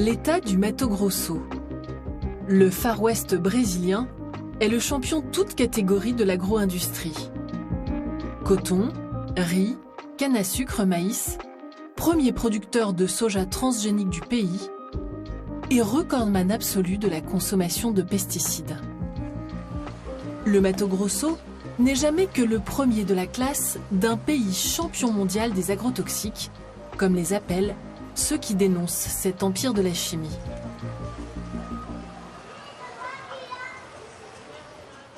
L'État du Mato Grosso. Le Far West brésilien est le champion toute catégorie de l'agro-industrie. Coton, riz, canne à sucre, maïs, premier producteur de soja transgénique du pays et recordman absolu de la consommation de pesticides. Le Mato Grosso n'est jamais que le premier de la classe d'un pays champion mondial des agrotoxiques, comme les appellent ceux qui dénoncent cet empire de la chimie.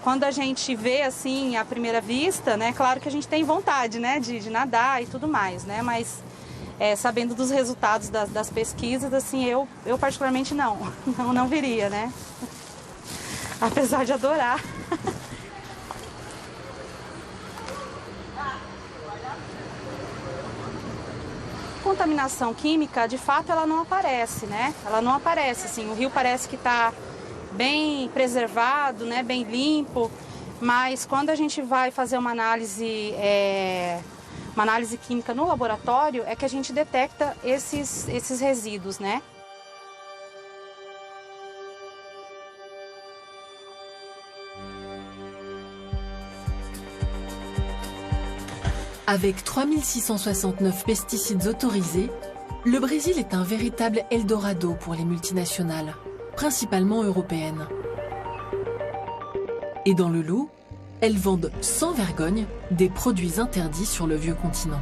Quando a gente vê assim à primeira vista, né, claro que a gente tem vontade, né, de nadar e tudo mais, né, mas sabendo dos resultados das pesquisas, assim, eu particularmente não viria, né, apesar de adorar. Contaminação química, de fato, ela não aparece, né? Ela não aparece, assim, o rio parece que está bem preservado, né, bem limpo, mas quando a gente vai fazer uma análise química no laboratório, é que a gente detecta esses resíduos, né? Avec 3669 pesticides autorisés, le Brésil est un véritable Eldorado pour les multinationales, principalement européennes. Et dans le lot, elles vendent sans vergogne des produits interdits sur le vieux continent.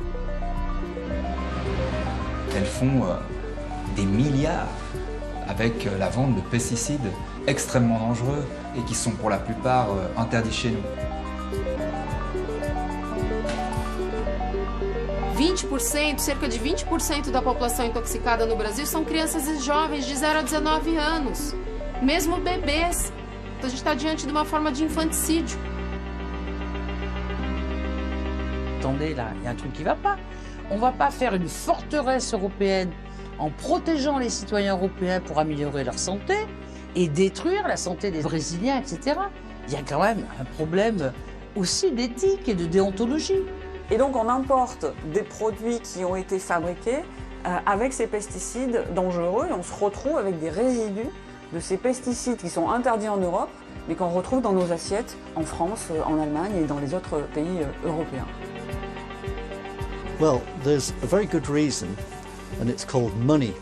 Elles font des milliards avec la vente de pesticides extrêmement dangereux et qui sont pour la plupart interdits chez nous. 20%, cerca de 20% da população intoxicada no Brasil são crianças e jovens de 0 a 19 anos, mesmo bebês. Então a gente está diante de uma forma de infanticídio. Attendez là, il y a un truc qui ne va pas. On ne va pas faire une forteresse européenne en protégeant les citoyens européens pour améliorer leur santé et détruire la santé des Brésiliens, etc. Il y a quand même un problème aussi d'éthique et de déontologie. Et donc on importe des produits qui ont été fabriqués avec ces pesticides dangereux et on se retrouve avec des résidus de ces pesticides qui sont interdits en Europe mais qu'on retrouve dans nos assiettes en France, en Allemagne et dans les autres pays européens. Well, there's a very good reason and it's called money.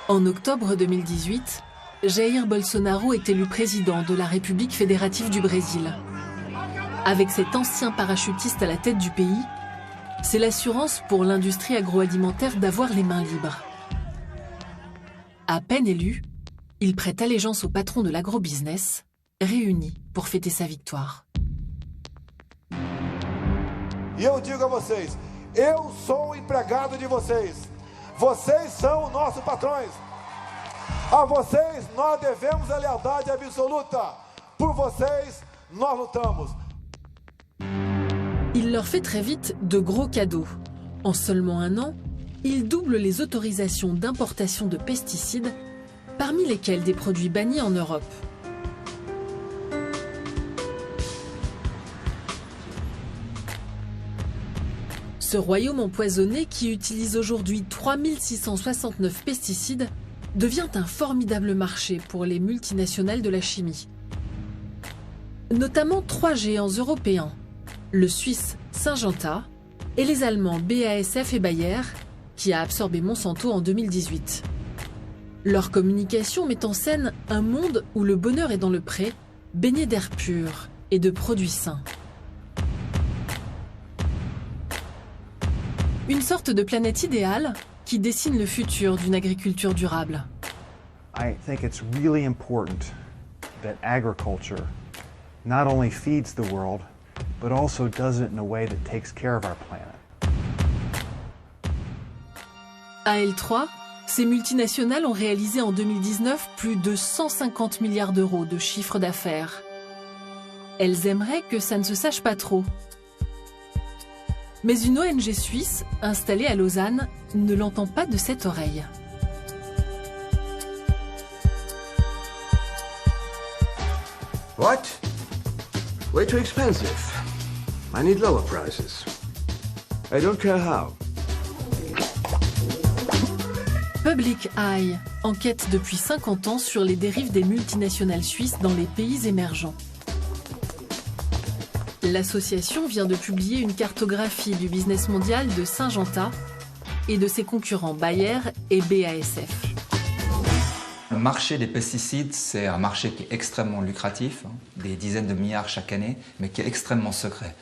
En octobre 2018, Jair Bolsonaro est élu président de la République fédérative du Brésil. Avec cet ancien parachutiste à la tête du pays, c'est l'assurance pour l'industrie agroalimentaire d'avoir les mains libres. À peine élu, il prête allégeance au patron de l'agrobusiness, réunis pour fêter sa victoire. E eu digo a vocês, eu sou empregado de vocês. Vocês são os nossos patrões. A vocês nós devemos a lealdade absoluta. Por vocês nós lutamos. Il leur fait très vite de gros cadeaux. En seulement un an, il double les autorisations d'importation de pesticides, parmi lesquels des produits bannis en Europe. Ce royaume empoisonné, qui utilise aujourd'hui 3669 pesticides, devient un formidable marché pour les multinationales de la chimie. Notamment 3 géants européens, le Suisse Syngenta et les Allemands BASF et Bayer, qui a absorbé Monsanto en 2018. Leur communication met en scène un monde où le bonheur est dans le pré, baigné d'air pur et de produits sains. Une sorte de planète idéale qui dessine le futur d'une agriculture durable. I think it's really important that agriculture not only feeds the world, but also does it in a way that takes care of our planet. À L3, ces multinationales ont réalisé en 2019 plus de 150 milliards d'euros de chiffre d'affaires. Elles aimeraient que ça ne se sache pas trop. Mais une ONG suisse, installée à Lausanne, ne l'entend pas de cette oreille. What? Way too expensive. I need lower prices. I don't care how. Public Eye enquête depuis 50 ans sur les dérives des multinationales suisses dans les pays émergents. L'association vient de publier une cartographie du business mondial de Syngenta et de ses concurrents Bayer et BASF. Le marché des pesticides, c'est un marché qui est extrêmement lucratif, des dizaines de milliards chaque année, mais qui est extrêmement secret.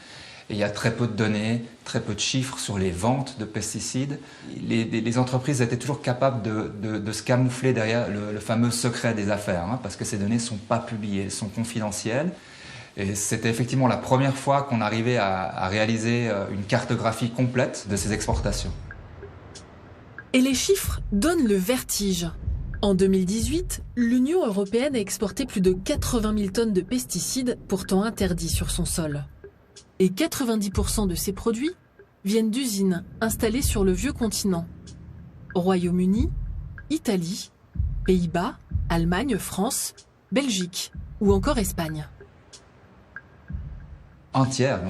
Et il y a très peu de données, très peu de chiffres sur les ventes de pesticides. Les entreprises étaient toujours capables de se camoufler derrière le fameux secret des affaires, parce que ces données ne sont pas publiées, elles sont confidentielles. Et c'était effectivement la première fois qu'on arrivait à réaliser une cartographie complète de ces exportations. Et les chiffres donnent le vertige. En 2018, l'Union européenne a exporté plus de 80 000 tonnes de pesticides pourtant interdits sur son sol. Et 90% de ces produits viennent d'usines installées sur le vieux continent. Royaume-Uni, Italie, Pays-Bas, Allemagne, France, Belgique ou encore Espagne. Un tiers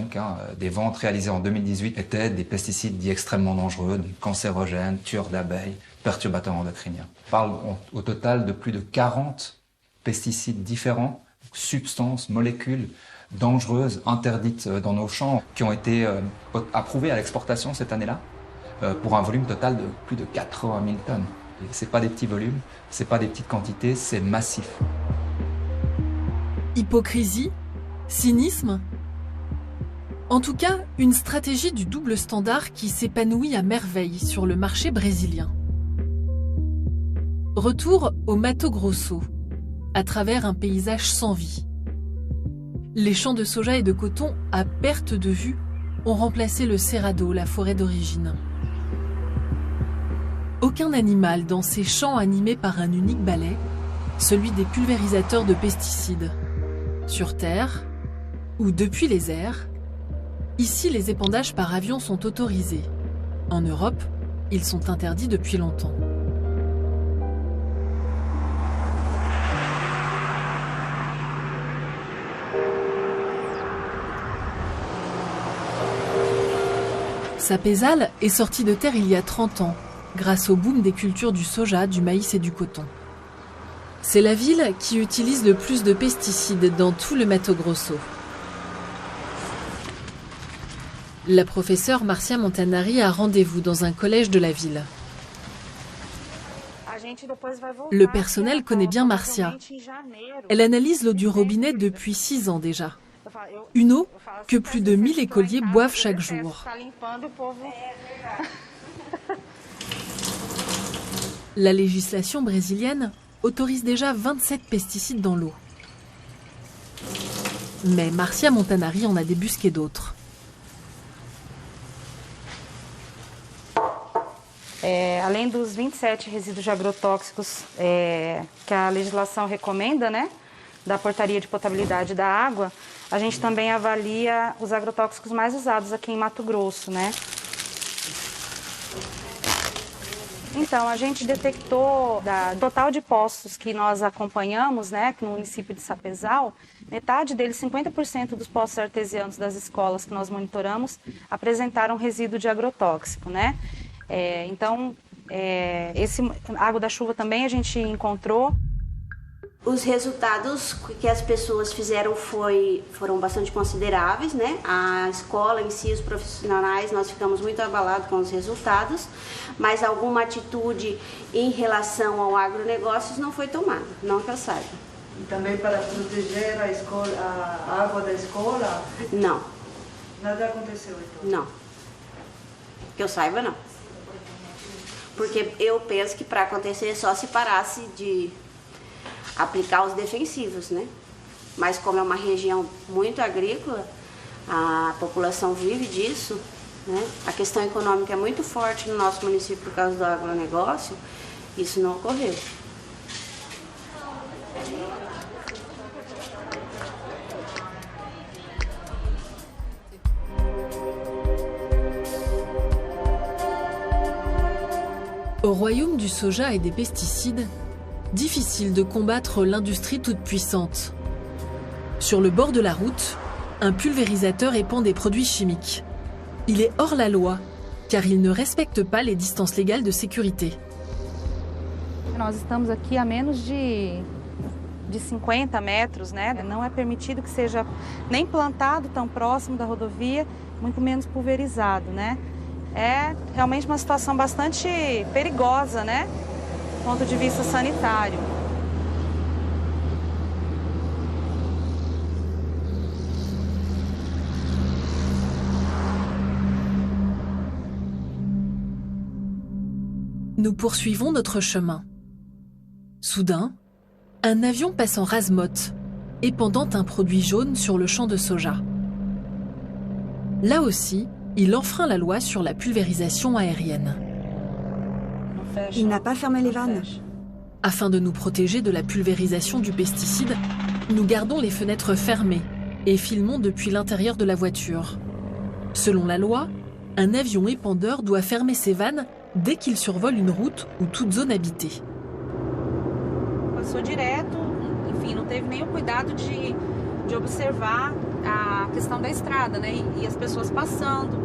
des ventes réalisées en 2018 étaient des pesticides dits extrêmement dangereux, donc cancérogènes, tueurs d'abeilles, perturbateurs endocriniens. On parle au total de plus de 40 pesticides différents, substances, molécules dangereuses, interdites dans nos champs, qui ont été approuvées à l'exportation cette année-là, pour un volume total de plus de 80 000 tonnes. Ce n'est pas des petits volumes, ce n'est pas des petites quantités, c'est massif. Hypocrisie, cynisme. En tout cas, une stratégie du double standard qui s'épanouit à merveille sur le marché brésilien. Retour au Mato Grosso, à travers un paysage sans vie. Les champs de soja et de coton, à perte de vue, ont remplacé le cerrado, la forêt d'origine. Aucun animal dans ces champs animés par un unique balai, celui des pulvérisateurs de pesticides. Sur terre, ou depuis les airs, ici les épandages par avion sont autorisés. En Europe, ils sont interdits depuis longtemps. Sapezal est sorti de terre il y a 30 ans, grâce au boom des cultures du soja, du maïs et du coton. C'est la ville qui utilise le plus de pesticides dans tout le Mato Grosso. La professeure Marcia Montanari a rendez-vous dans un collège de la ville. Le personnel connaît bien Marcia. Elle analyse l'eau du robinet depuis 6 ans déjà. Une eau que plus de 1000 écoliers boivent chaque jour. La législation brésilienne autorise déjà 27 pesticides dans l'eau. Mais Marcia Montanari en a débusqué d'autres. Além dos 27 resíduos agrotóxicos que a legislação recomenda, né, da portaria de potabilidade da água, a gente também avalia os agrotóxicos mais usados aqui em Mato Grosso, né? Então, a gente detectou, do total de postos que nós acompanhamos, né, no município de Sapezal, metade deles, 50% dos postos artesianos das escolas que nós monitoramos, apresentaram resíduo de agrotóxico, né? Esse água da chuva também a gente encontrou. Os resultados que as pessoas fizeram foram bastante consideráveis, né? A escola em si, os profissionais, nós ficamos muito abalados com os resultados, mas alguma atitude em relação ao agronegócios não foi tomada, não que eu saiba. E também para proteger a escola, a água da escola? Não. Nada aconteceu então? Não. Que eu saiba, não. Porque eu penso que para acontecer só se parasse de aplicar os defensivos, né? Mas como é uma região muito agrícola, a população vive disso, né? A questão econômica é muito forte no nosso município por causa do agronegócio, isso não ocorreu. royaume du soja et des pesticides, difficile de combattre l'industrie toute puissante. Sur le bord de la route, un pulvérisateur épand des produits chimiques. Il est hors la loi, car il ne respecte pas les distances légales de sécurité. Nós estamos aqui a menos de 50 metros, né? Não é permitido que seja nem plantado tão próximo da rodovia, muito menos pulverizado, né? É realmente uma situação bastante perigosa, né? Do ponto de vista sanitário. Nous poursuivons notre chemin. Soudain, un avion passe en rase-motte, épandant un produit jaune sur le champ de soja. Là aussi, il enfreint la loi sur la pulvérisation aérienne. Il n'a pas fermé les vannes. Afin de nous protéger de la pulvérisation du pesticide, nous gardons les fenêtres fermées et filmons depuis l'intérieur de la voiture. Selon la loi, un avion épandeur doit fermer ses vannes dès qu'il survole une route ou toute zone habitée. Passou direto, enfim, não teve nenhum cuidado de observar a questão da estrada, né? E as pessoas passando.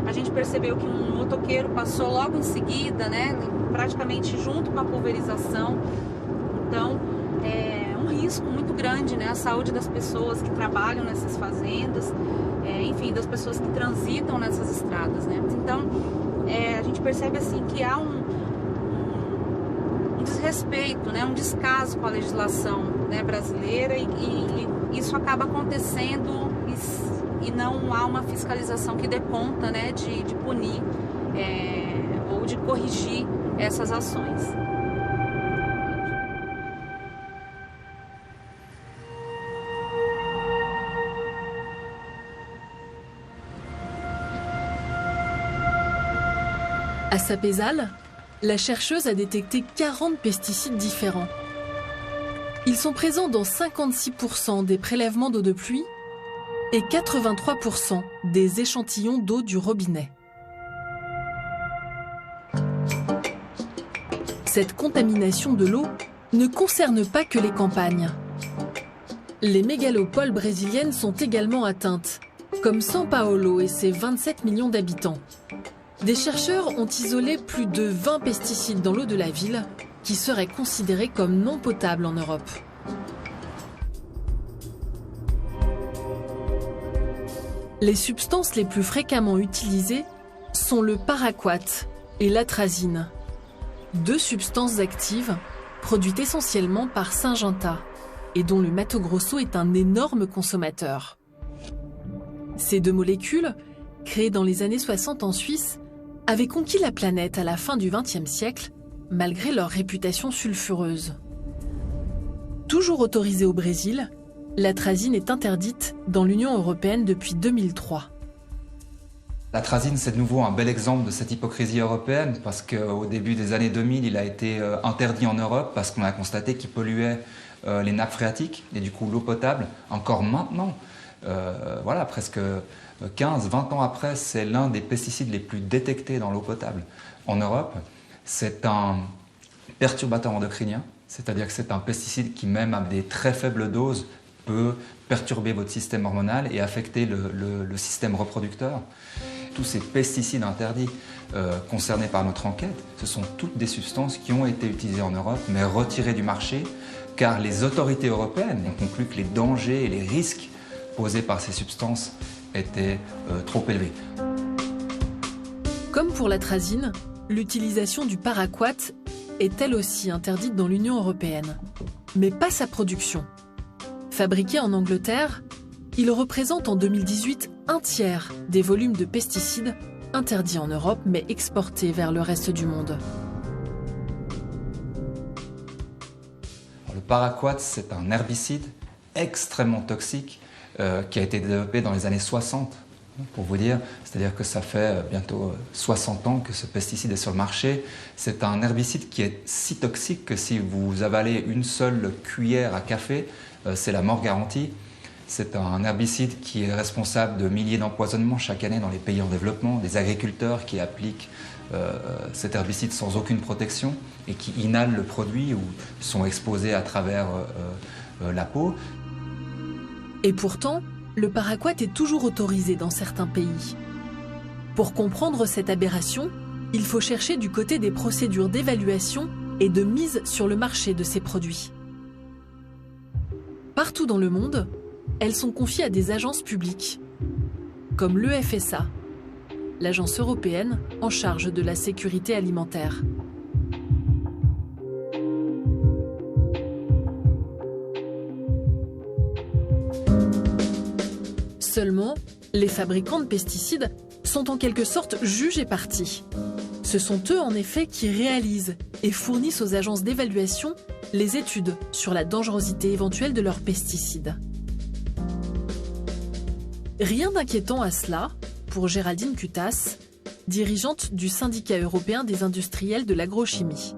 A gente percebeu que um motoqueiro passou logo em seguida, né? Praticamente junto com a pulverização. Então, é um risco muito grande, né? A saúde das pessoas que trabalham nessas fazendas, enfim, das pessoas que transitam nessas estradas, né? Então, a gente percebe assim que há um desrespeito, né? Um descaso com a legislação, né, brasileira e isso acaba acontecendo e não há uma fiscalização que dê conta, né, de punir ou de corrigir essas ações. À Sapezal, la chercheuse a détecté 40 pesticides différents. Ils sont présents dans 56% des prélèvements d'eau de pluie et 83% des échantillons d'eau du robinet. Cette contamination de l'eau ne concerne pas que les campagnes. Les mégalopoles brésiliennes sont également atteintes, comme São Paulo et ses 27 millions d'habitants. Des chercheurs ont isolé plus de 20 pesticides dans l'eau de la ville, qui seraient considérés comme non potables en Europe. Les substances les plus fréquemment utilisées sont le paraquat et l'atrazine, deux substances actives produites essentiellement par Syngenta et dont le Mato Grosso est un énorme consommateur. Ces deux molécules, créées dans les années 60 en Suisse, avaient conquis la planète à la fin du XXe siècle, malgré leur réputation sulfureuse. Toujours autorisée au Brésil, l'atrazine est interdite dans l'Union européenne depuis 2003. L'atrazine, c'est de nouveau un bel exemple de cette hypocrisie européenne, parce qu'au début des années 2000, il a été interdit en Europe parce qu'on a constaté qu'il polluait les nappes phréatiques et du coup l'eau potable. Encore maintenant, voilà, presque 15-20 ans après, c'est l'un des pesticides les plus détectés dans l'eau potable en Europe. C'est un perturbateur endocrinien, c'est-à-dire que c'est un pesticide qui, même à des très faibles doses, peut perturber votre système hormonal et affecter le système reproducteur. Tous ces pesticides interdits concernés par notre enquête, ce sont toutes des substances qui ont été utilisées en Europe, mais retirées du marché, car les autorités européennes ont conclu que les dangers et les risques posés par ces substances étaient trop élevés. Comme pour l'atrazine, l'utilisation du paraquat est elle aussi interdite dans l'Union européenne, mais pas sa production. Fabriqué en Angleterre, il représente en 2018 un tiers des volumes de pesticides interdits en Europe mais exportés vers le reste du monde. Le paraquat, c'est un herbicide extrêmement toxique qui a été développé dans les années 60, pour vous dire. C'est-à-dire que ça fait bientôt 60 ans que ce pesticide est sur le marché. C'est un herbicide qui est si toxique que si vous avalez une seule cuillère à café, c'est la mort garantie. C'est un herbicide qui est responsable de milliers d'empoisonnements chaque année dans les pays en développement, des agriculteurs qui appliquent cet herbicide sans aucune protection et qui inhalent le produit ou sont exposés à travers la peau. Et pourtant, le paraquat est toujours autorisé dans certains pays. Pour comprendre cette aberration, il faut chercher du côté des procédures d'évaluation et de mise sur le marché de ces produits. Partout dans le monde, elles sont confiées à des agences publiques, comme l'EFSA, l'agence européenne en charge de la sécurité alimentaire. Seulement, les fabricants de pesticides sont en quelque sorte juges et parties. Ce sont eux en effet qui réalisent et fournissent aux agences d'évaluation les études sur la dangerosité éventuelle de leurs pesticides. Rien d'inquiétant à cela pour Géraldine Cutasse, dirigeante du syndicat européen des industriels de l'agrochimie.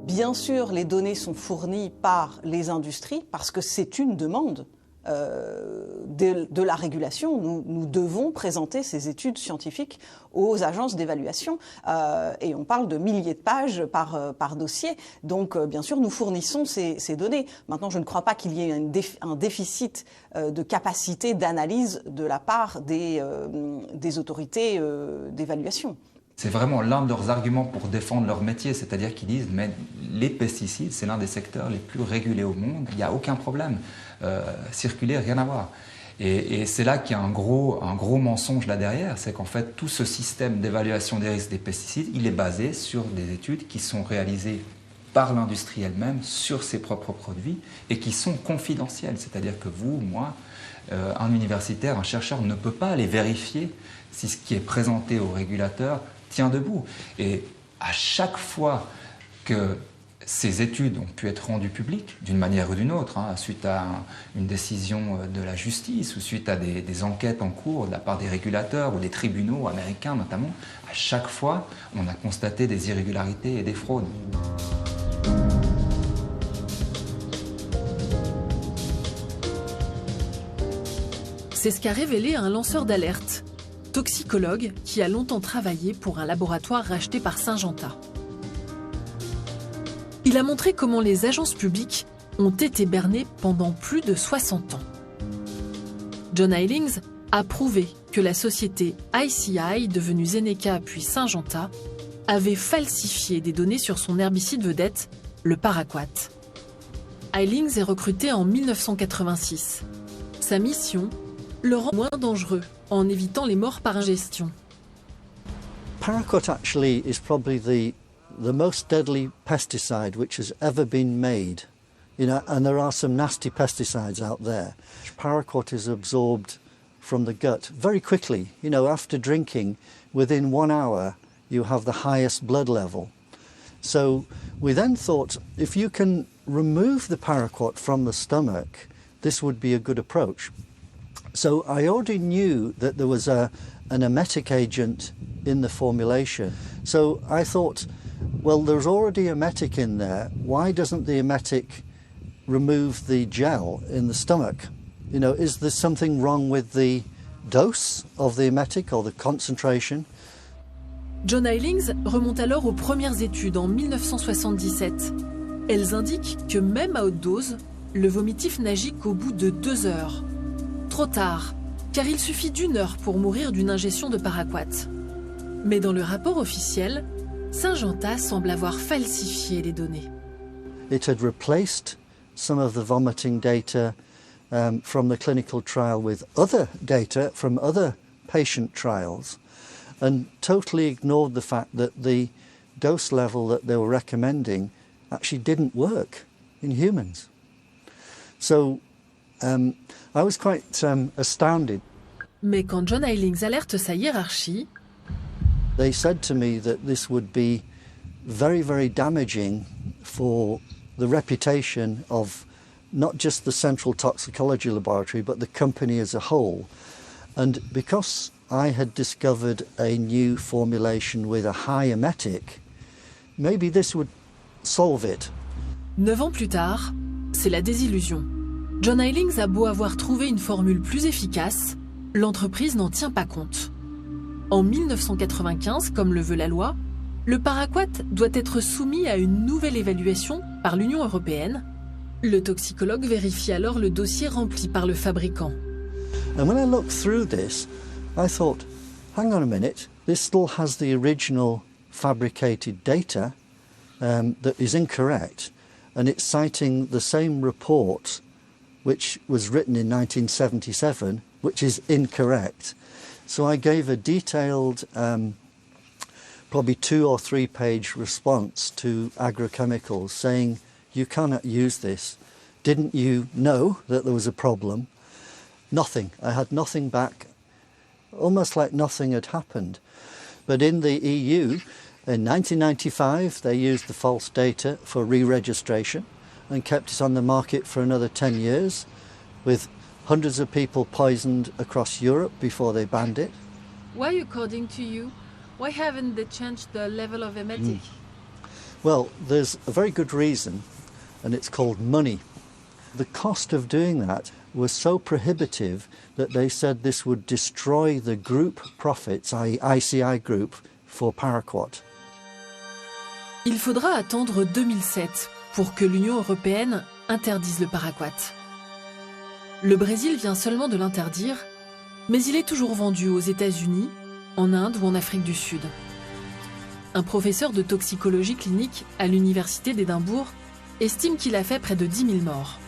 Bien sûr, les données sont fournies par les industries parce que c'est une demande de la régulation. Nous devons présenter ces études scientifiques aux agences d'évaluation et on parle de milliers de pages par dossier. Donc bien sûr, nous fournissons ces données. Maintenant, je ne crois pas qu'il y ait un déficit de capacité d'analyse de la part des autorités d'évaluation. C'est vraiment l'un de leurs arguments pour défendre leur métier, c'est-à-dire qu'ils disent mais les pesticides, c'est l'un des secteurs les plus régulés au monde, il n'y a aucun problème. Circuler, rien à voir. Et c'est là qu'il y a un gros mensonge là derrière, c'est qu'en fait tout ce système d'évaluation des risques des pesticides, il est basé sur des études qui sont réalisées par l'industrie elle-même sur ses propres produits et qui sont confidentielles. C'est-à-dire que vous, moi, un universitaire, un chercheur ne peut pas aller vérifier si ce qui est présenté au régulateur tient debout. Et à chaque fois que ces études ont pu être rendues publiques, d'une manière ou d'une autre, suite à une décision de la justice ou suite à des enquêtes en cours de la part des régulateurs ou des tribunaux américains notamment, à chaque fois, on a constaté des irrégularités et des fraudes. C'est ce qu'a révélé un lanceur d'alerte, toxicologue qui a longtemps travaillé pour un laboratoire racheté par Syngenta. Il a montré comment les agences publiques ont été bernées pendant plus de 60 ans. John Eilings a prouvé que la société ICI, devenue Zeneca puis Syngenta, avait falsifié des données sur son herbicide vedette, le paraquat. Eilings est recruté en 1986. Sa mission, le rend moins dangereux en évitant les morts par ingestion. Paraquat actually is probably the most deadly pesticide which has ever been made. You know, and there are some nasty pesticides out there. Paraquat is absorbed from the gut very quickly. You know, after drinking, within 1 hour, you have the highest blood level. So we then thought, if you can remove the paraquat from the stomach, this would be a good approach. So I already knew that there was an emetic agent in the formulation. So I thought, well, there's already emetic in there. Why doesn't the emetic remove the gel in the stomach? You know, is there something wrong with the dose of the emetic or the concentration? John Eilings remonte alors aux premières études en 1977. Elles indiquent que même à haute dose, le vomitif n'agit qu'au bout de 2 heures. Trop tard, car il suffit d'1 heure pour mourir d'une ingestion de paraquat. Mais dans le rapport officiel, Syngenta semble avoir falsifié les données. It had replaced some of the vomiting data from the clinical trial with other data from other patient trials and totally ignored the fact that the dose level that they were recommending actually didn't work in humans. So I was quite astounded. Mais quand John Eilings alerte sa hiérarchie, they said to me that this would be very, very damaging for the reputation of not just the Central Toxicology Laboratory, but the company as a whole. And because I had discovered a new formulation with a high emetic, maybe this would solve it. 9 ans plus tard, c'est la désillusion. John Eilings a beau avoir trouvé une formule plus efficace, l'entreprise n'en tient pas compte. En 1995, comme le veut la loi, le paraquat doit être soumis à une nouvelle évaluation par l'Union européenne. Le toxicologue vérifie alors le dossier rempli par le fabricant. And when I looked through this, I thought, hang on a minute, this still has the original fabricated data that is incorrect, and it's citing the same report which was written in 1977, which is incorrect. So I gave a detailed, probably 2 or 3 page response to agrochemicals saying, you cannot use this. Didn't you know that there was a problem? Nothing. I had nothing back, almost like nothing had happened. But in the EU, in 1995, they used the false data for re-registration and kept it on the market for another 10 years, with hundreds of people poisoned across Europe before they banned it. Why, according to you, why haven't they changed the level of emetic? Well, there's a very good reason, and it's called money. The cost of doing that was so prohibitive that they said this would destroy the group profits, i.e. ICI Group, for paraquat. Il faudra attendre 2007 pour que l'Union européenne interdise le paraquat. Le Brésil vient seulement de l'interdire, mais il est toujours vendu aux États-Unis, en Inde ou en Afrique du Sud. Un professeur de toxicologie clinique à l'Université d'Édimbourg estime qu'il a fait près de 10 000 morts.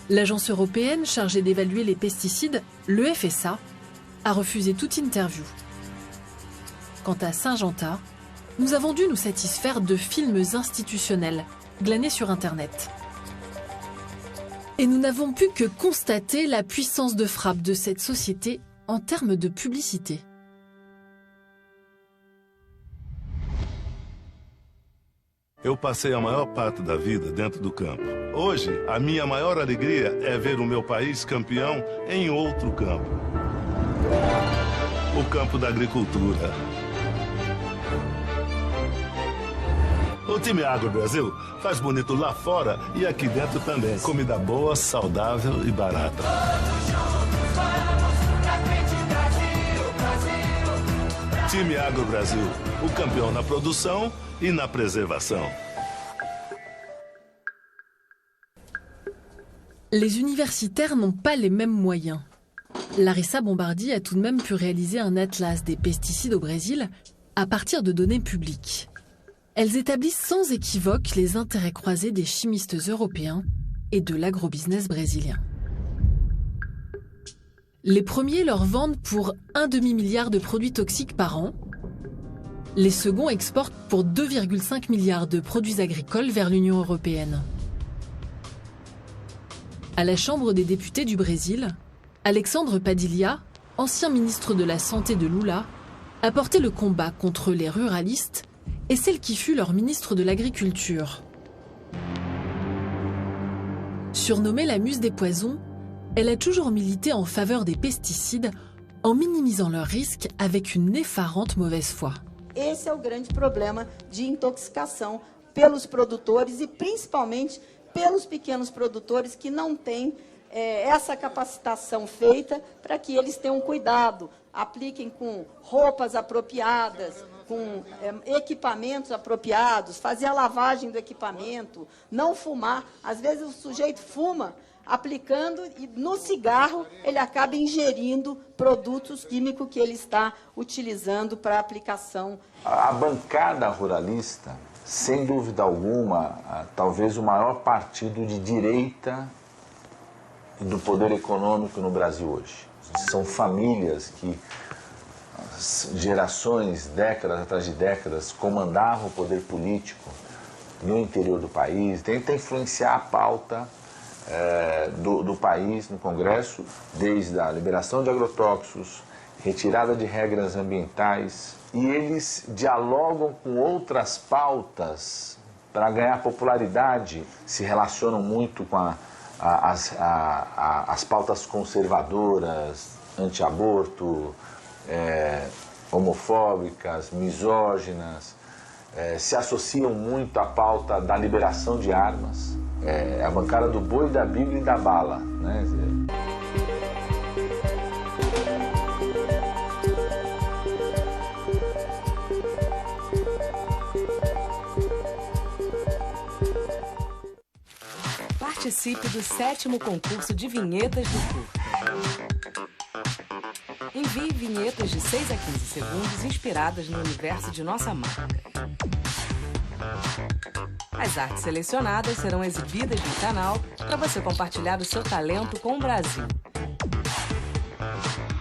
L'agence européenne chargée d'évaluer les pesticides, le FSA, a refusé toute interview. Quant à Syngenta, nous avons dû nous satisfaire de films institutionnels glanés sur Internet. Et nous n'avons pu que constater la puissance de frappe de cette société en termes de publicité. Eu passei a maior parte da vida dentro do campo. Hoje, a minha maior alegria é ver o meu país campeão em outro campo. O campo da agricultura. O time Agro Brasil faz bonito lá fora e aqui dentro também. Comida boa, saudável e barata. Time Agro Brasil, o campeão na produção e na préservation. Les universitaires n'ont pas les mêmes moyens. Larissa Bombardi a tout de même pu réaliser un atlas des pesticides au Brésil à partir de données publiques. Elles établissent sans équivoque les intérêts croisés des chimistes européens et de l'agrobusiness brésilien. Les premiers leur vendent pour 1,5 milliard de produits toxiques par an. Les seconds exportent pour 2,5 milliards de produits agricoles vers l'Union européenne. À la Chambre des députés du Brésil, Alexandre Padilha, ancien ministre de la Santé de Lula, a porté le combat contre les ruralistes et celle qui fut leur ministre de l'Agriculture. Surnommée la muse des poisons, elle a toujours milité en faveur des pesticides en minimisant leurs risques avec une effarante mauvaise foi. Esse é o grande problema de intoxicação pelos produtores e principalmente pelos pequenos produtores que não têm essa capacitação feita para que eles tenham cuidado, apliquem com roupas apropriadas, com equipamentos apropriados, fazer a lavagem do equipamento, não fumar. Às vezes o sujeito fuma aplicando e no cigarro ele acaba ingerindo produtos químicos que ele está utilizando para aplicação. A bancada ruralista, sem dúvida alguma, talvez o maior partido de direita do poder econômico no Brasil hoje. São famílias que, gerações, décadas atrás de décadas, comandavam o poder político no interior do país, tenta influenciar a pauta do país no Congresso, desde a liberação de agrotóxicos, retirada de regras ambientais, e eles dialogam com outras pautas para ganhar popularidade, se relacionam muito com as pautas conservadoras, anti-aborto, homofóbicas, misóginas, se associam muito à pauta da liberação de armas. É a bancada do boi, da Bíblia e da bala, né? participe do 7º concurso de vinhetas do curta. Envie vinhetas de 6 a 15 segundos inspiradas no universo de nossa marca. As artes selecionadas serão exibidas no canal para você compartilhar o seu talento com o Brasil.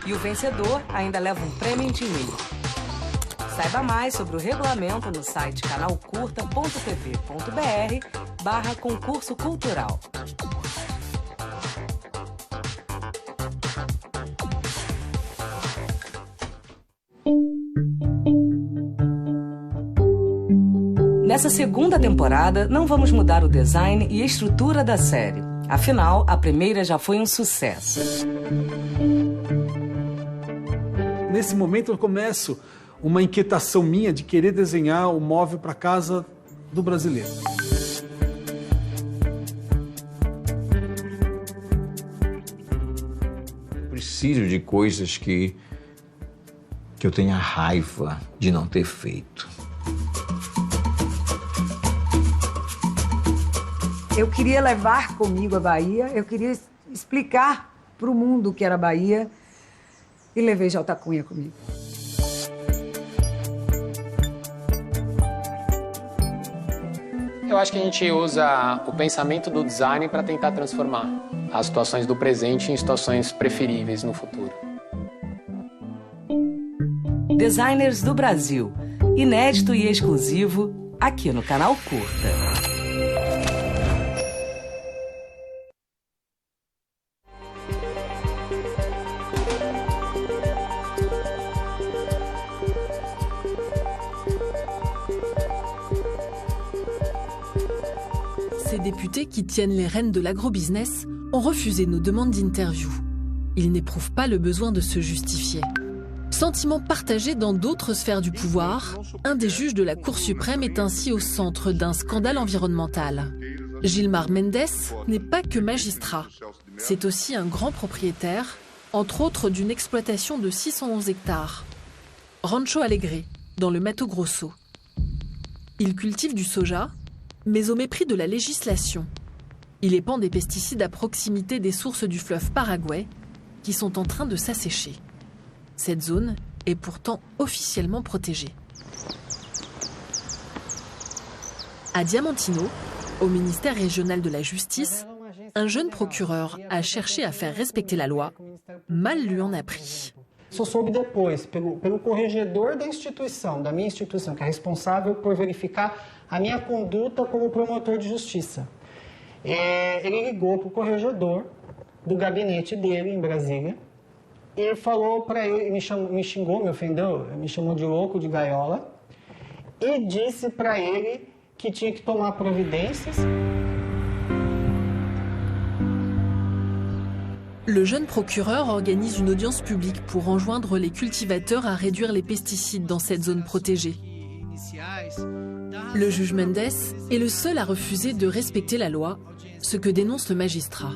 E o vencedor ainda leva um prêmio em dinheiro. Saiba mais sobre o regulamento no site canalcurta.tv.br/concurso cultural. Nessa segunda temporada, não vamos mudar o design e a estrutura da série. Afinal, a primeira já foi um sucesso. Nesse momento eu começo uma inquietação minha de querer desenhar o móvel para casa do brasileiro. Preciso de coisas que eu tenha raiva de não ter feito. Eu queria levar comigo a Bahia, eu queria explicar para o mundo o que era a Bahia e levei J. Cunha comigo. Eu acho que a gente usa o pensamento do design para tentar transformar as situações do presente em situações preferíveis no futuro. Designers do Brasil, inédito e exclusivo aqui no Canal Curta. Ces députés qui tiennent les rênes de l'agrobusiness ont refusé nos demandes d'interview. Ils n'éprouvent pas le besoin de se justifier. Sentiment partagé dans d'autres sphères du pouvoir, un des juges de la Cour suprême est ainsi au centre d'un scandale environnemental. Gilmar Mendes n'est pas que magistrat. C'est aussi un grand propriétaire, entre autres d'une exploitation de 611 hectares. Rancho Alegre, dans le Mato Grosso. Il cultive du soja, mais au mépris de la législation. Il épand des pesticides à proximité des sources du fleuve Paraguay, qui sont en train de s'assécher. Cette zone est pourtant officiellement protégée. À Diamantino, au ministère régional de la Justice, un jeune procureur a cherché à faire respecter la loi. Mal lui en a pris. Só soube depois, pelo corregedor da minha instituição, que é responsável por verificar a minha conduta como promotor de justiça. Ele ligou para o corregedor do gabinete dele em Brasília e falou para ele, me xingou, me ofendeu, me chamou de louco, de gaiola, e disse para ele que tinha que tomar providências. Le jeune procureur organise une audience publique pour enjoindre les cultivateurs à réduire les pesticides dans cette zone protégée. Le juge Mendes est le seul à refuser de respecter la loi, ce que dénonce le magistrat.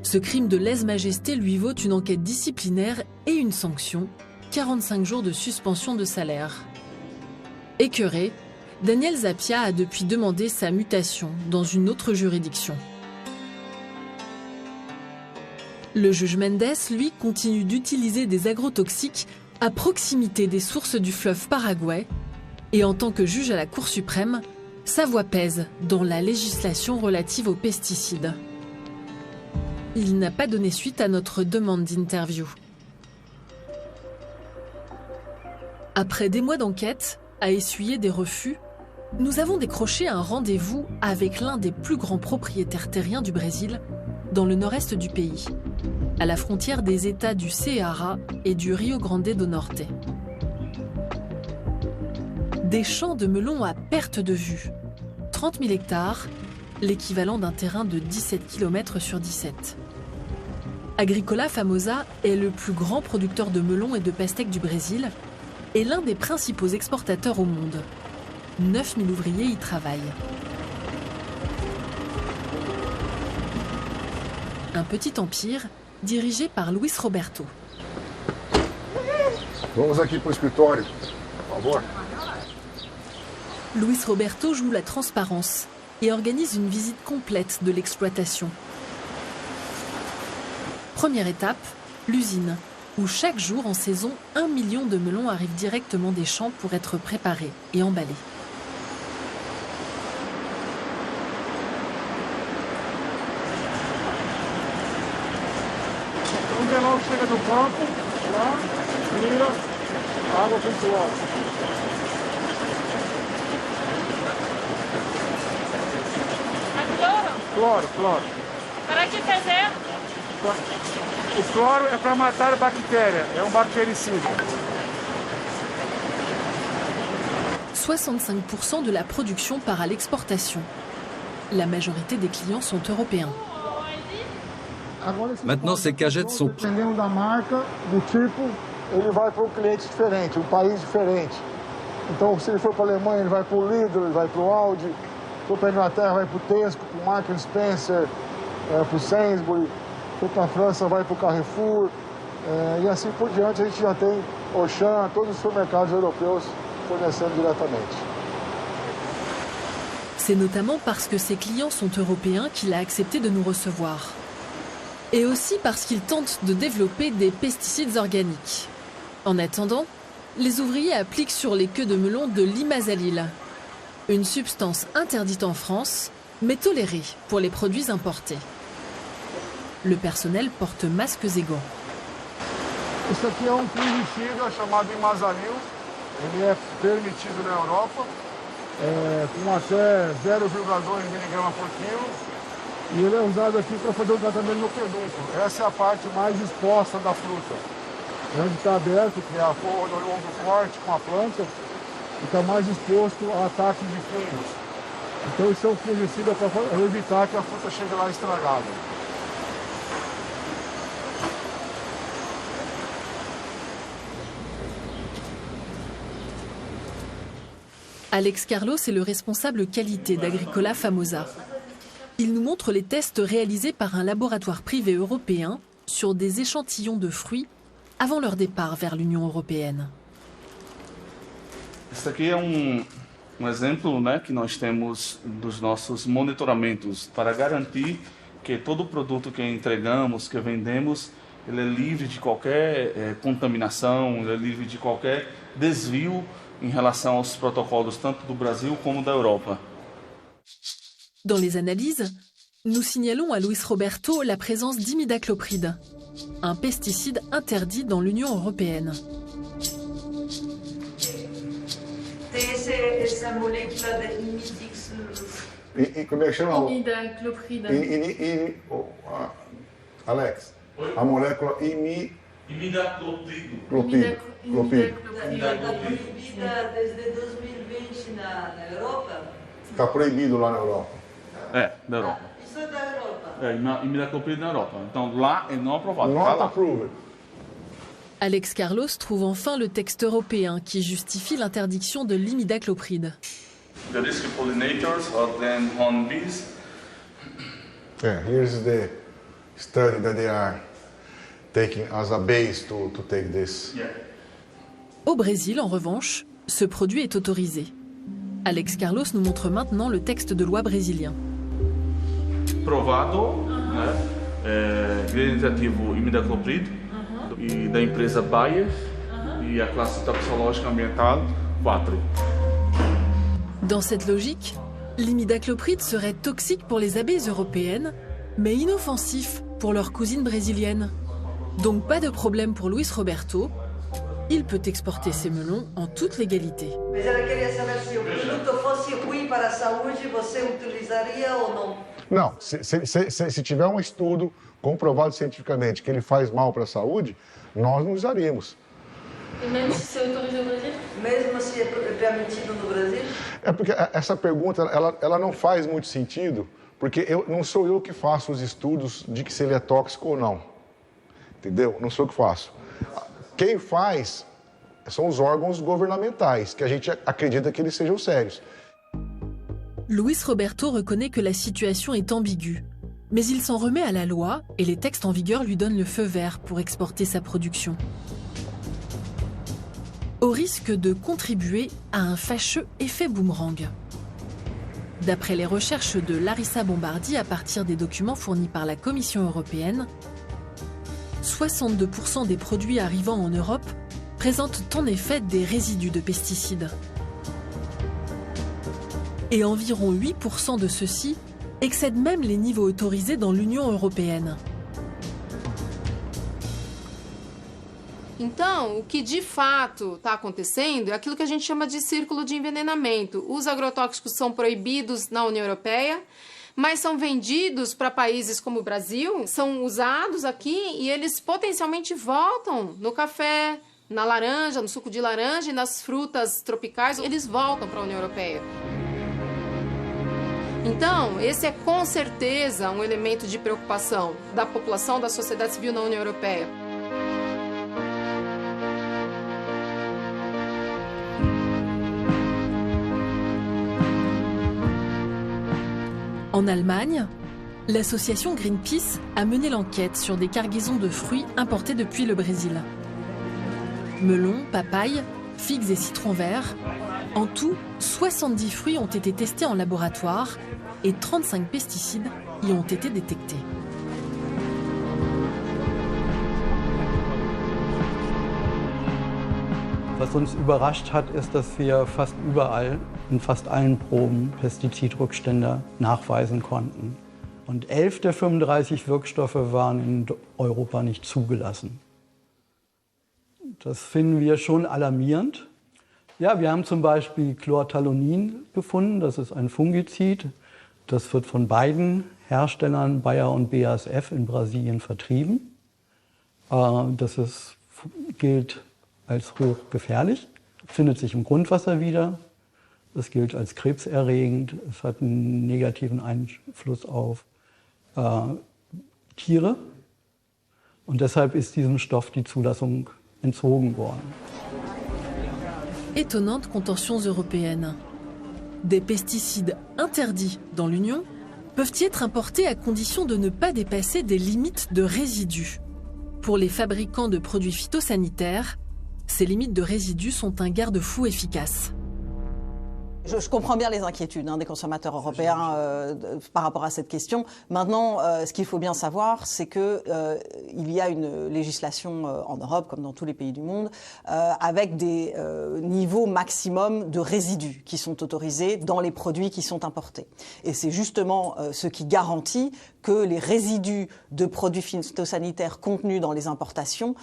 Ce crime de lèse-majesté lui vaut une enquête disciplinaire et une sanction, 45 jours de suspension de salaire. Écœuré, Daniel Zapia a depuis demandé sa mutation dans une autre juridiction. Le juge Mendes, lui, continue d'utiliser des agrotoxiques à proximité des sources du fleuve Paraguay. Et en tant que juge à la Cour suprême, sa voix pèse dans la législation relative aux pesticides. Il n'a pas donné suite à notre demande d'interview. Après des mois d'enquête, à essuyer des refus, nous avons décroché un rendez-vous avec l'un des plus grands propriétaires terriens du Brésil, dans le nord-est du pays, à la frontière des États du Ceará et du Rio Grande do Norte. Des champs de melons à perte de vue, 30 000 hectares, l'équivalent d'un terrain de 17 km sur 17. Agricola Famosa est le plus grand producteur de melons et de pastèques du Brésil et l'un des principaux exportateurs au monde. 9 000 ouvriers y travaillent. Un petit empire dirigé par Luis Roberto. Vamos aqui para o escritório, por favor. Luis Roberto joue la transparence. et organise une visite complète de l'exploitation. Première étape, l'usine, où chaque jour en saison, 1 million de melons arrivent directement des champs pour être préparés et emballés. O melão chega do campo, lá, vira, água com cloro. Cloro? Cloro. Para que fazer? O cloro é para matar a bactéria, é um bactericida. 65% de la production part à l'exportation. La majorité des clients sont européens. Maintenant, ces cagettes sont... Dependendo da marca, do tipo, ele vai para um cliente diferente, um país diferente. Então, se ele for para a Alemanha, ele vai para o Lidl, ele vai para o Aldi. Se for para a Inglaterra, vai para o Tesco, para o Marks & Spencer, para o Sainsbury. Se for para a França, vai para o Carrefour. E assim por diante, a gente já tem Auchan, todos os supermercados europeus fornecendo diretamente. C'est notamment parce que ses clients sont européens qu'il a accepté de nous recevoir. Et aussi parce qu'il tente de développer des pesticides organiques. En attendant, les ouvriers appliquent sur les queues de melon de l'imazalil, une substance interdite en France, mais tolérée pour les produits importés. Le personnel porte masques et gants. Isso aqui é fungicida chamado imazalil. Ele é permitido na Europa, com até 0,2 mg por quilo. E ele é usado aqui para fazer o tratamento no pedúnculo. Essa é a parte mais exposta da fruta. Onde está aberto, que é a forra do longo forte com a planta, e está mais exposto a ataques de fungos. Então isso é um fungicida para evitar que a fruta chegue lá estragada. Alex Carlos est le responsable qualité d'Agricola Famosa. Il nous montre les tests réalisés par un laboratoire privé européen sur des échantillons de fruits avant leur départ vers l'Union européenne. Esse aqui é exemplo, né, que nós temos dos nossos monitoramentos para garantir que todo produto que entregamos, que vendemos, ele é livre de qualquer contaminação, ele é livre de qualquer desvio em relação aos protocolos tanto do Brasil como da Europa. Dans les analyses, nous signalons à Luis Roberto la présence d'imidaclopride, un pesticide interdit dans l'Union européenne. Tem essa molécula de imidix... Como é que chama? Imidaclopride. Alex, a molécula imidaclopride. Está proibida desde 2020 na Europa? Está proibido lá na Europa. Da Europa. Isso é da Europa? Imidaclopride na Europa. Então lá é não aprovado. Not approved. Alex Carlos trouve enfin le texte européen qui justifie l'interdiction de l'imidaclopride. The risk pollinators are then honeybees. Here's the study that they are taking as a base to take this. Au Brésil, en revanche, ce produit est autorisé. Alex Carlos nous montre maintenant le texte de loi brésilien. Provado, ingrediente imidaclopride e da empresa Bayer e a classe toxicológica ambiental 4. Dans cette logique, l'imidaclopride serait toxique pour les abeilles européennes, mais inoffensif pour leurs cousines brésiliennes. Donc pas de problème pour Luis Roberto. Il peut exporter ses melons en toute légalité. Mas ela queria saber se o produto fosse ruim para a saúde, você utilizaria ou não? Não, se tiver um estudo comprovado cientificamente que ele faz mal para a saúde, nós não usaríamos. E mesmo se é autorizado no Brasil? Mesmo se é permitido no Brasil? É porque essa pergunta ela não faz muito sentido, porque não sou eu que faço os estudos de que se ele é tóxico ou não. Entendeu? Não sou eu que faço. Quem faz são os órgãos governamentais, que a gente acredita que eles sejam sérios. Luis Roberto reconnaît que la situation est ambiguë, mais il s'en remet à la loi et les textes en vigueur lui donnent le feu vert pour exporter sa production. Au risque de contribuer à un fâcheux effet boomerang. D'après les recherches de Larissa Bombardi à partir des documents fournis par la Commission européenne, 62% des produits arrivant en Europe présentent en effet des résidus de pesticides. Et environ 8% de ceux-ci excèdent même les niveaux autorisés dans l'Union européenne. Então, o que de fato está acontecendo é aquilo que a gente chama de círculo de envenenamento. Os agrotóxicos são proibidos na União Europeia, mas são vendidos para países como o Brasil, são usados aqui e eles potencialmente voltam no café, na laranja, no suco de laranja e nas frutas tropicais, eles voltam para a União Europeia. Então, esse é com certeza um elemento de preocupação da população, da sociedade civil na União Europeia. En Allemagne, l'association Greenpeace a mené l'enquête sur des cargaisons de fruits importés depuis le Brésil. Melons, papayes, figues et citrons verts. En tout, 70 fruits ont été testés en laboratoire et 35 pesticides y ont été détectés. Was uns überrascht hat, ist, dass wir fast überall, in fast allen Proben, Pestizidrückstände nachweisen konnten. Und 11 der 35 Wirkstoffe waren in Europa nicht zugelassen. Das finden wir schon alarmierend. Ja, wir haben zum Beispiel Chlorthallonin gefunden, das ist ein Fungizid. Das wird von beiden Herstellern, Bayer und BASF, in Brasilien vertrieben. Gilt als hochgefährlich, findet sich im Grundwasser wieder. Es gilt als krebserregend. Es hat einen negativen Einfluss auf Tiere. Und deshalb ist diesem Stoff die Zulassung entzogen worden. Étonnante contentions européennes. Des pesticides interdits dans l'Union peuvent y être importés à condition de ne pas dépasser des limites de résidus. Pour les fabricants de produits phytosanitaires, ces limites de résidus sont un garde-fou efficace. Je comprends bien les inquiétudes des consommateurs européens par rapport à cette question. Maintenant, ce qu'il faut bien savoir, c'est qu'il y a une législation en Europe, comme dans tous les pays du monde, avec des niveaux maximum de résidus qui sont autorisés dans les produits qui sont importés. Et c'est justement ce qui garantit que les résidus de produits phytosanitaires contenus dans les importations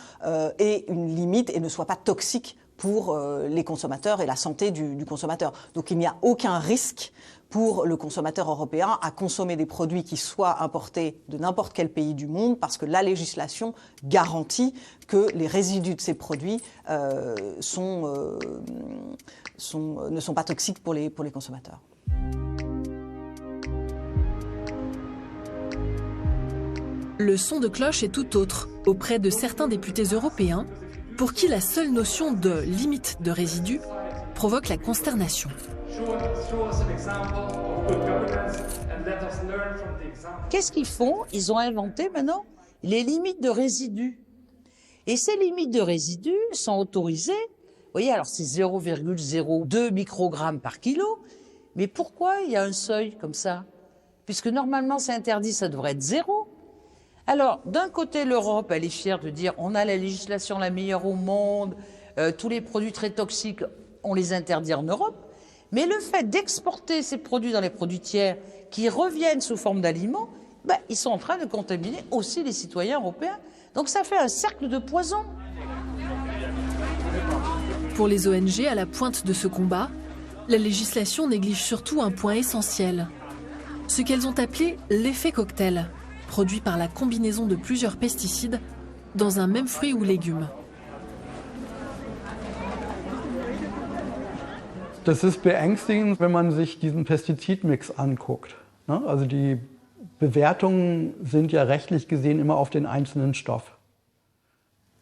aient une limite et ne soient pas toxiques pour les consommateurs et la santé du consommateur. Donc il n'y a aucun risque pour le consommateur européen à consommer des produits qui soient importés de n'importe quel pays du monde parce que la législation garantit que les résidus de ces produits ne sont pas toxiques pour les consommateurs. Le son de cloche est tout autre auprès de certains députés européens pour qui la seule notion de limite de résidus provoque la consternation. Qu'est-ce qu'ils font? Ils ont inventé maintenant les limites de résidus. Et ces limites de résidus sont autorisées, vous voyez, alors c'est 0,02 microgrammes par kilo, mais pourquoi il y a un seuil comme ça? Puisque normalement c'est interdit, ça devrait être 0. Alors, d'un côté, l'Europe, elle est fière de dire on a la législation la meilleure au monde, tous les produits très toxiques, on les interdit en Europe. Mais le fait d'exporter ces produits dans les produits tiers qui reviennent sous forme d'aliments, ils sont en train de contaminer aussi les citoyens européens. Donc ça fait un cercle de poison. Pour les ONG à la pointe de ce combat, la législation néglige surtout un point essentiel. Ce qu'elles ont appelé l'effet cocktail, produit par la combinaison de plusieurs pesticides dans un même fruit ou légume. Das ist beängstigend, wenn man sich diesen Pestizidmix anguckt. Also die Bewertungen sind ja rechtlich gesehen immer auf den einzelnen Stoff.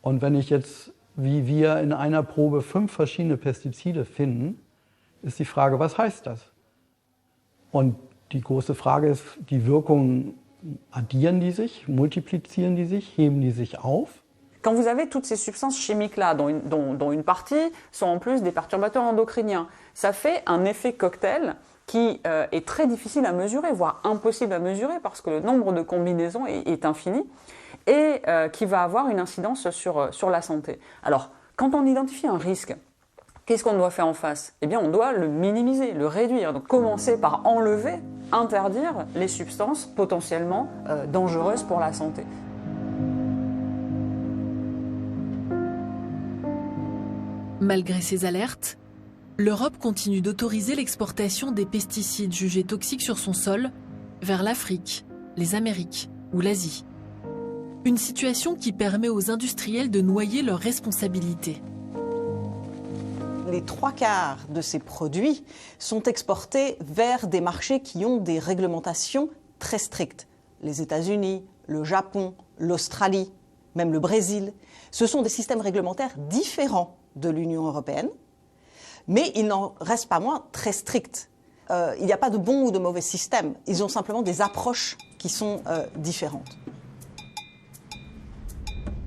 Und wenn ich jetzt, wie wir in einer Probe 5 verschiedene Pestizide finden, ist die Frage, was heißt das? Und die große Frage ist, die Wirkungen addieren die sich, multiplizieren die sich, heben die sich auf? Quand vous avez toutes ces substances chimiques-là, dont une partie sont en plus des perturbateurs endocriniens, ça fait un effet cocktail qui est très difficile à mesurer, voire impossible à mesurer, parce que le nombre de combinaisons est infini, et qui va avoir une incidence sur la santé. Alors, quand on identifie un risque, qu'est-ce qu'on doit faire en face? Eh bien, on doit le minimiser, le réduire. Donc, commencer par enlever, interdire les substances potentiellement dangereuses pour la santé. Malgré ces alertes, l'Europe continue d'autoriser l'exportation des pesticides jugés toxiques sur son sol vers l'Afrique, les Amériques ou l'Asie. Une situation qui permet aux industriels de noyer leurs responsabilités. Les 3/4 de ces produits sont exportés vers des marchés qui ont des réglementations très strictes. Les États-Unis, le Japon, l'Australie, même le Brésil. Ce sont des systèmes réglementaires différents de l'Union européenne, mais il n'en reste pas moins très stricts. Il n'y a pas de bon ou de mauvais système. Ils ont simplement des approches qui sont différentes.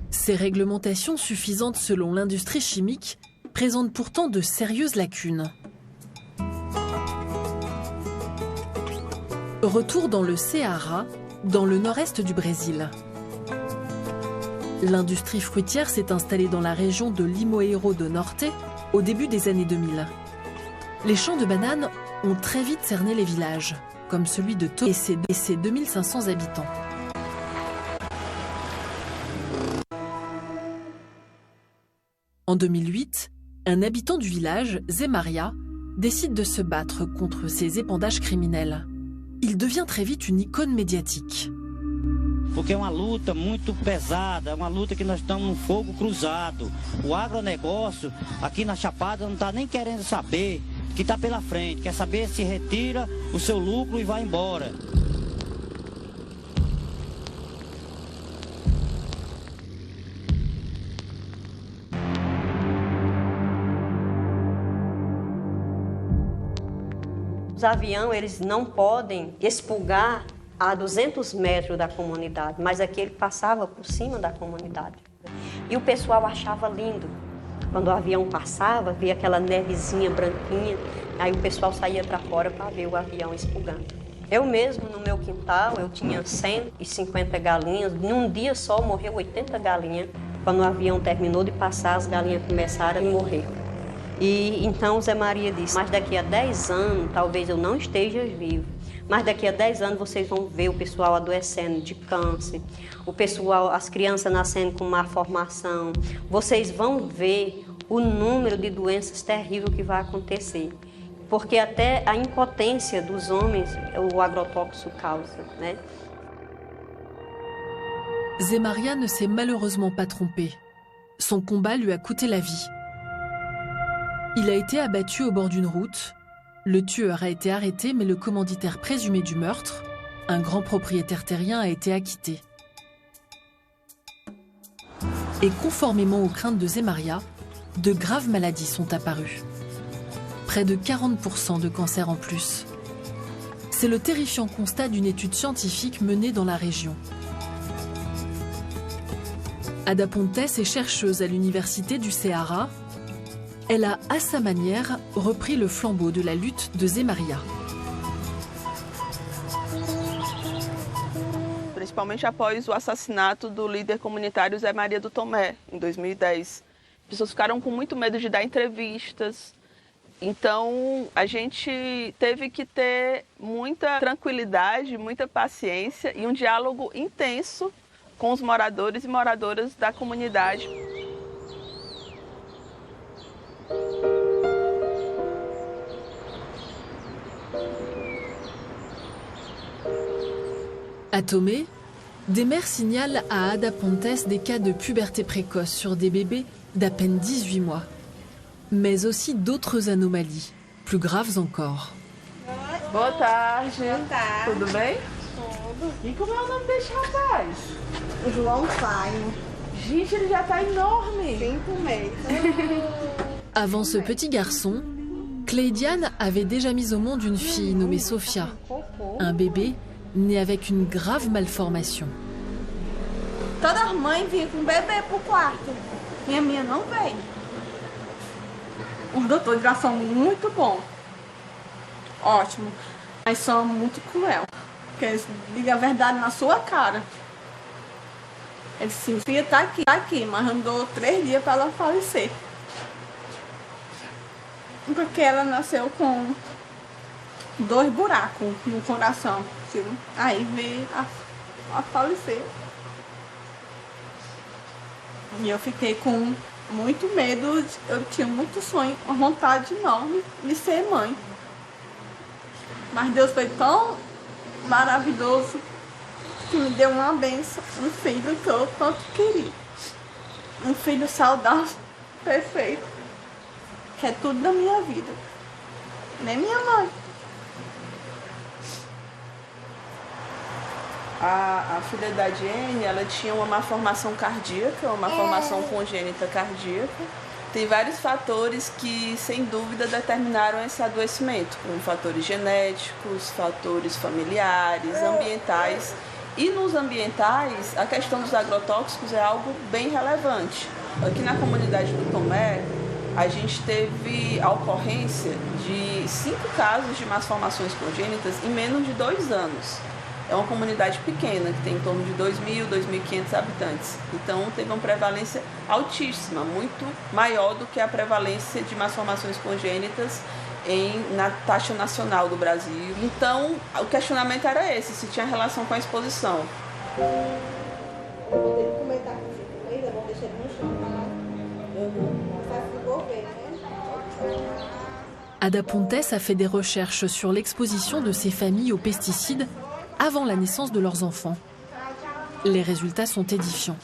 Ces réglementations suffisantes selon l'industrie chimique présentent pourtant de sérieuses lacunes. Retour dans le Ceará, dans le nord-est du Brésil. L'industrie fruitière s'est installée dans la région de Limoeiro do Norte au début des années 2000. Les champs de bananes ont très vite cerné les villages, comme celui de Tomé et ses 2500 habitants. En 2008, un habitant du village, Zé Maria, décide de se battre contre ces épandages criminels. Il devient très vite une icône médiatique. Porque é uma luta muito pesada, é uma luta que nós estamos no fogo cruzado. O agronegócio aqui na Chapada não está nem querendo saber o que está pela frente, quer saber se retira o seu lucro e vai embora. Os aviões, eles não podem expurgar a 200 metros da comunidade, mas aqui ele passava por cima da comunidade. E o pessoal achava lindo. Quando o avião passava, via aquela nevezinha branquinha, aí o pessoal saía para fora para ver o avião expurgando. Eu mesmo, no meu quintal, eu tinha 150 galinhas. Num dia só morreu 80 galinhas. Quando o avião terminou de passar, as galinhas começaram a morrer. E então Zé Maria disse, mas daqui a 10 anos, talvez eu não esteja vivo. Mas daqui a 10 anos vocês vão ver o pessoal adoecendo de câncer, o pessoal, as crianças nascendo com má formação. Vocês vão ver o número de doenças terríveis que vai acontecer. Porque até a impotência dos homens, o agrotóxico causa, né? Zé Maria ne s'est malheureusement pas trompé. Son combat lui a coûté la vie. Il a été abattu au bord d'une route. Le tueur a été arrêté, mais le commanditaire présumé du meurtre, un grand propriétaire terrien, a été acquitté. Et conformément aux craintes de Zé Maria, de graves maladies sont apparues. Près de 40% de cancers en plus. C'est le terrifiant constat d'une étude scientifique menée dans la région. Ada Pontes est chercheuse à l'université du Ceará. Elle a, à sa manière, repris le flambeau de la lutte de Zé Maria. Principalmente após o assassinato do líder comunitário Zé Maria do Tomé, em 2010. As pessoas ficaram com muito medo de dar entrevistas. Então, a gente teve que ter muita tranquilidade, muita paciência e um diálogo intenso com os moradores e moradoras da comunidade. À Tomé, des mères signalent à Ada Pontes des cas de puberté précoce sur des bébés d'à peine 18 mois. Mais aussi d'autres anomalies, plus graves encore. Boa tarde. Boa tarde. Tudo bem? Tudo. E como é o nome desse rapaz? João Faino. Gente, ele já tá énorme. 5 meses. Avant ce petit garçon, Cleidiane avait déjà mis au monde une fille nommée Sofia, un bébé né avec une grave malformation. Todas as mães vinham com bebê pro quarto. E a minha não veio. Os doutores já são muito bons. ótimo. Mas são muito cruel, porque eles digam a verdade na sua cara. Ele disse, filha, tá aqui, mas andou 3 dias para ela falecer. Porque ela nasceu com 2 buracos no coração. Aí veio a falecer. E eu fiquei com muito medo, eu tinha muito sonho, uma vontade enorme de ser mãe. Mas Deus foi tão maravilhoso que me deu uma bênção, um filho que eu tanto queria. Um filho saudável, perfeito, que é tudo da minha vida. Nem minha mãe. A filha da Jenny, ela tinha uma malformação cardíaca, uma malformação congênita cardíaca. Tem vários fatores que, sem dúvida, determinaram esse adoecimento, como fatores genéticos, fatores familiares, ambientais. E nos ambientais, a questão dos agrotóxicos é algo bem relevante. Aqui na comunidade do Tomé, a gente teve a ocorrência de 5 casos de malformações congênitas em menos de 2 anos. É uma comunidade pequena, que tem em torno de 2.000, 2.500 habitantes. Então, teve uma prevalência altíssima, muito maior do que a prevalência de malformações congênitas na taxa nacional do Brasil. Então, o questionamento era esse, se tinha relação com a exposição. Ada Pontes a fait des recherches sur l'exposition de ces familles aux pesticides avant la naissance de leurs enfants. Les résultats sont édifiants.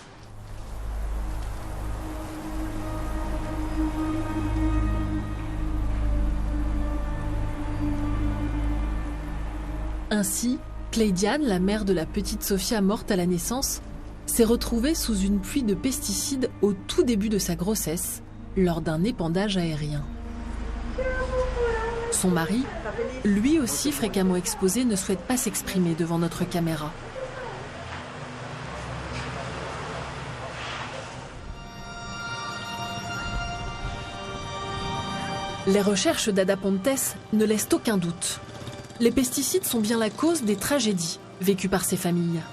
Ainsi, Cleidiane, la mère de la petite Sophia morte à la naissance, s'est retrouvée sous une pluie de pesticides au tout début de sa grossesse, lors d'un épandage aérien. Son mari, lui aussi fréquemment exposé, ne souhaite pas s'exprimer devant notre caméra. Les recherches d'Ada Pontes ne laissent aucun doute. Les pesticides sont bien la cause des tragédies vécues par ces familles.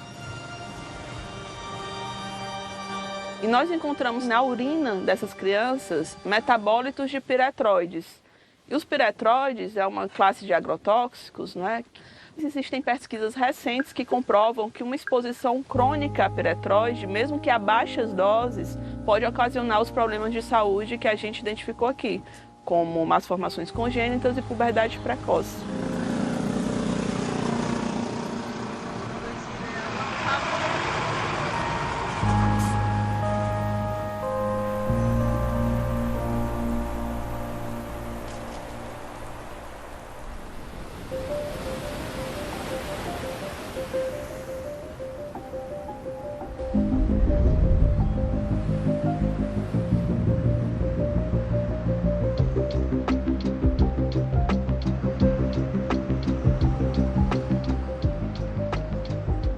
E nós encontramos na urina dessas crianças metabólitos de piretroides. E os piretroides é uma classe de agrotóxicos, né? Existem pesquisas recentes que comprovam que uma exposição crônica a piretroide, mesmo que a baixas doses, pode ocasionar os problemas de saúde que a gente identificou aqui, como malformações congênitas e puberdade precoce.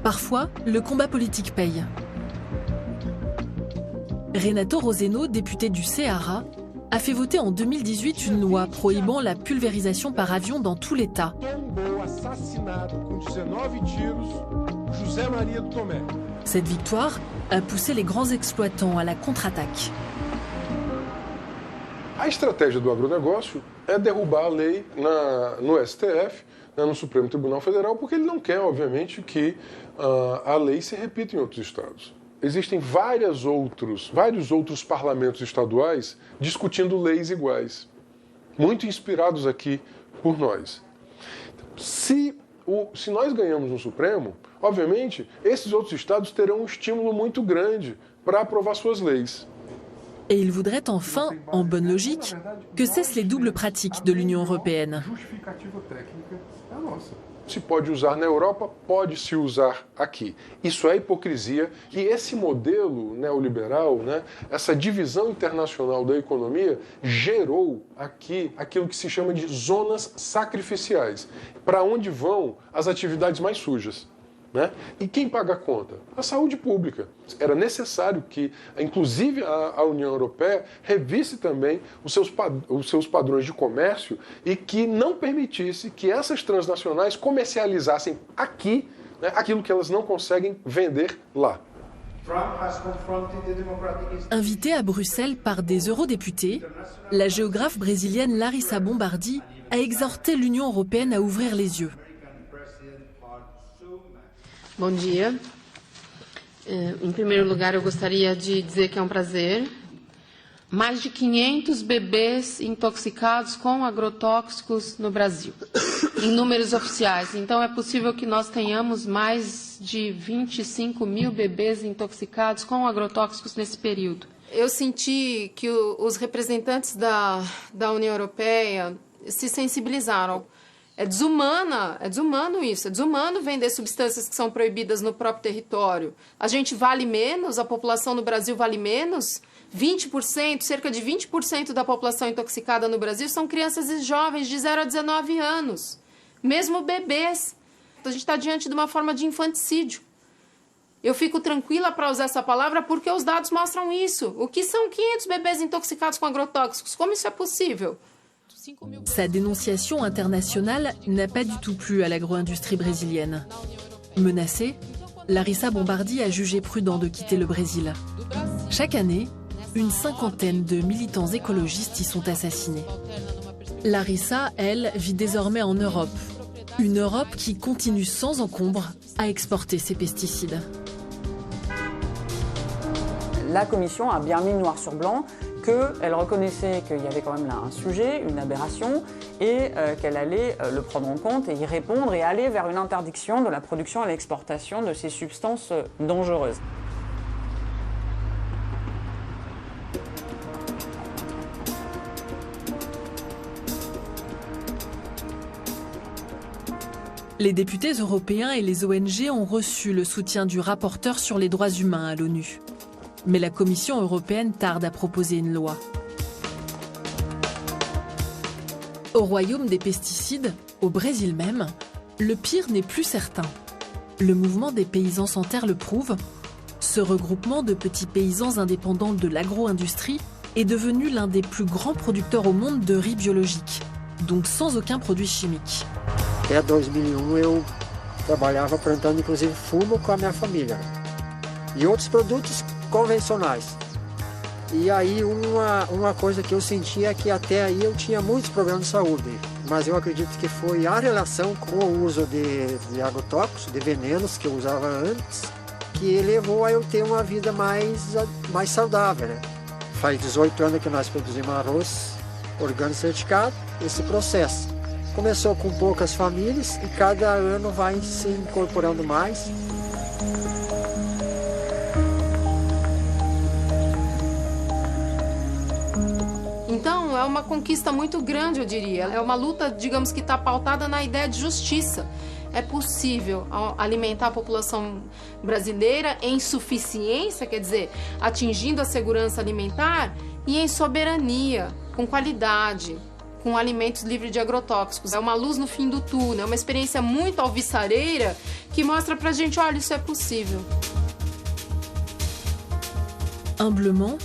Parfois, le combat politique paye. Renato Roseno, député du Ceará, a fait voter en 2018 une loi prohibant la pulvérisation par avion dans tout l'État. Cette victoire a poussé les grands exploitants à la contre-attaque. A estratégia do agronegócio é derrubar a lei no STF, no Supremo Tribunal Federal, porque ele não quer, obviamente, que a lei se repita em outros estados. Existem vários outros parlamentos estaduais discutindo leis iguais, muito inspirados aqui por nós. Se nós ganhamos no Supremo, obviamente, esses outros estados terão um estímulo muito grande para aprovar suas leis. Et il voudrait enfin, en bonne logique, que cessent les doubles pratiques de l'Union européenne. Se pode usar na Europa, pode se usar aqui. Isso é hipocrisia e esse modelo neoliberal, essa divisão internacional da economia, gerou aqui aquilo que se chama de zonas sacrificiais, para onde vão as atividades mais sujas. né? E quem paga a conta? A saúde pública. Era necessário que, inclusive, a União Europeia revisse também os seus padrões de comércio e que não permitisse que essas transnacionais comercializassem aqui, né, aquilo que elas não conseguem vender lá. Invitée à Bruxelles par des eurodéputés, la géographe brésilienne Larissa Bombardi a exorté l'Union européenne à ouvrir les yeux. Bom dia. Em primeiro lugar, eu gostaria de dizer que é um prazer. Mais de 500 bebês intoxicados com agrotóxicos no Brasil, em números oficiais. Então, é possível que nós tenhamos mais de 25 mil bebês intoxicados com agrotóxicos nesse período. Eu senti que os representantes da União Europeia se sensibilizaram. É desumano isso, é desumano vender substâncias que são proibidas no próprio território. A gente vale menos, a população no Brasil vale menos. 20%, cerca de 20% da população intoxicada no Brasil são crianças e jovens de 0 a 19 anos, mesmo bebês. A gente está diante de uma forma de infanticídio. Eu fico tranquila para usar essa palavra porque os dados mostram isso. O que são 500 bebês intoxicados com agrotóxicos? Como isso é possível? Sa dénonciation internationale n'a pas du tout plu à l'agro-industrie brésilienne. Menacée, Larissa Bombardi a jugé prudent de quitter le Brésil. Chaque année, une cinquantaine de militants écologistes y sont assassinés. Larissa, elle, vit désormais en Europe. Une Europe qui continue sans encombre à exporter ses pesticides. La Commission a bien mis noir sur blanc qu'elle reconnaissait qu'il y avait quand même là un sujet, une aberration, et qu'elle allait le prendre en compte et y répondre et aller vers une interdiction de la production et l'exportation de ces substances dangereuses. Les députés européens et les ONG ont reçu le soutien du rapporteur sur les droits humains à l'ONU. Mais la Commission européenne tarde à proposer une loi. Au royaume des pesticides, au Brésil même, le pire n'est plus certain. Le mouvement des paysans sans terre le prouve. Ce regroupement de petits paysans indépendants de l'agro-industrie est devenu l'un des plus grands producteurs au monde de riz biologique, donc sans aucun produit chimique. Até 2001 eu trabalhava plantando inclusive fumo com a minha família e outros produtos convencionais. E aí uma coisa que eu sentia é que até aí eu tinha muitos problemas de saúde, mas eu acredito que foi a relação com o uso de agrotóxicos, de venenos que eu usava antes, que levou a eu ter uma vida mais saudável, né? Faz 18 anos que nós produzimos arroz orgânico certificado, esse processo. Começou com poucas famílias e cada ano vai se incorporando mais. Então, é uma conquista muito grande, eu diria. É uma luta, digamos, que está pautada na ideia de justiça. É possível alimentar a população brasileira em suficiência, quer dizer, atingindo a segurança alimentar e em soberania, com qualidade, com alimentos livres de agrotóxicos. É uma luz no fim do túnel, é uma experiência muito alvissareira que mostra pra gente, olha, isso é possível. Humblement,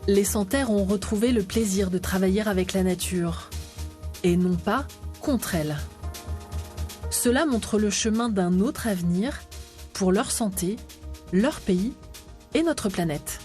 les sans-terre ont retrouvé le plaisir de travailler avec la nature, et non pas contre elle. Cela montre le chemin d'un autre avenir pour leur santé, leur pays et notre planète.